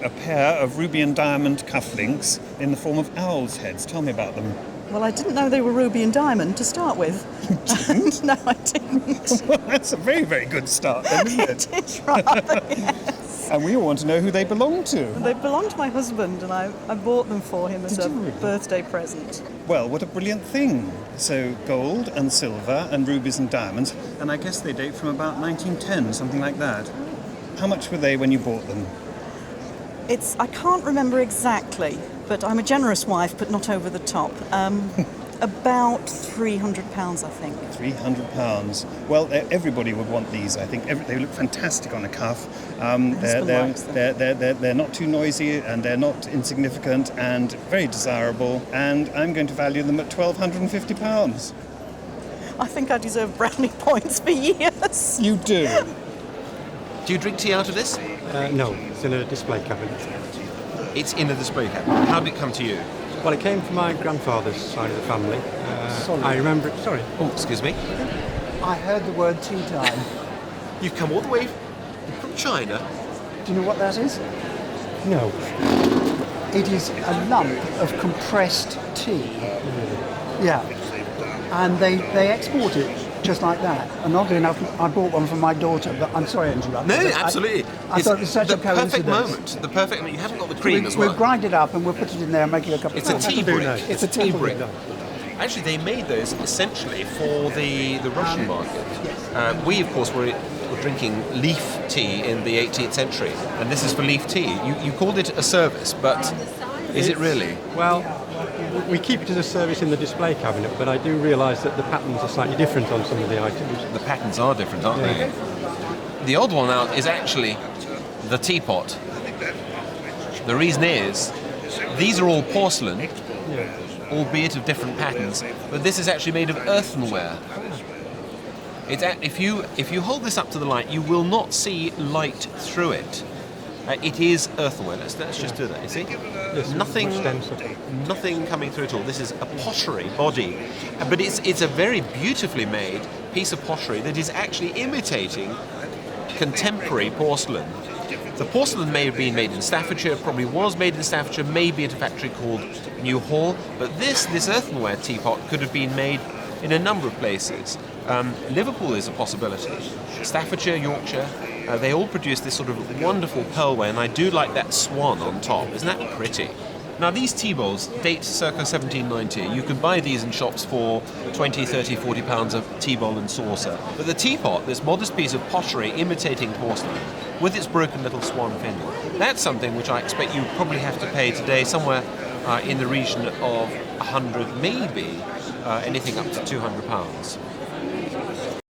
a pair of ruby and diamond cufflinks in the form of owls' heads. Tell me about them. Well, I didn't know they were ruby and diamond to start with. You didn't? No, I didn't. Well, that's a very, very good start then, isn't it? It is rather, yes. And we all want to know who they belong to. They belong to my husband, and I bought them for him as Did a you really? birthday present. Well, what a brilliant thing. So gold and silver and rubies and diamonds, and I guess they date from about 1910, something like that. How much were they when you bought them? I can't remember exactly, but I'm a generous wife, but not over the top. About £300, I think. £300. Well, everybody would want these, I think. They look fantastic on a cuff. husband likes them. They're not too noisy and they're not insignificant and very desirable. And I'm going to value them at £1,250. I think I deserve brownie points for years. You do? Do you drink tea out of this? No, it's in a display cabinet. It's in a display cabinet. How did it come to you? Well, it came from my grandfather's side of the family. I remember it. Sorry. Oh, excuse me. I heard the word tea time. You've come all the way from China. Do you know what that is? No. It is a lump of compressed tea. Yeah. And they export it just like that. And oddly enough, I bought one for my daughter, but I'm sorry to interrupt. No, but absolutely. I thought it was such a perfect coincidence. moment. The perfect moment. You haven't got the cream as well. We'll grind it up and we'll put it in there and make it a cup of It's a tea brick. It's a tea brick. Actually, they made those essentially for the Russian market. We, of course, were drinking leaf tea in the 18th century, and this is for leaf tea. You called it a service, but is it really? Well, we keep it as a service in the display cabinet, but I do realise that the patterns are slightly different on some of the items. The patterns are different, aren't Yeah. they? The odd one out is actually the teapot. The reason is, these are all porcelain, albeit of different patterns, but this is actually made of earthenware. If you hold this up to the light, you will not see light through it. It is earthenware. Let's just do that. You see, Yes, nothing coming through at all. This is a pottery body, but it's a very beautifully made piece of pottery that is actually imitating contemporary porcelain. The porcelain may have been made in Staffordshire, probably was made in Staffordshire, maybe at a factory called New Hall, but this earthenware teapot could have been made in a number of places. Liverpool is a possibility. Staffordshire, Yorkshire, they all produce this sort of wonderful pearlware, and I do like that swan on top. Isn't that pretty? Now, these tea bowls date circa 1790. You can buy these in shops for 20, 30, 40 pounds a tea bowl and saucer. But the teapot, this modest piece of pottery imitating porcelain, with its broken little swan fin, that's something which I expect you probably have to pay today somewhere in the region of 100, maybe anything up to £200.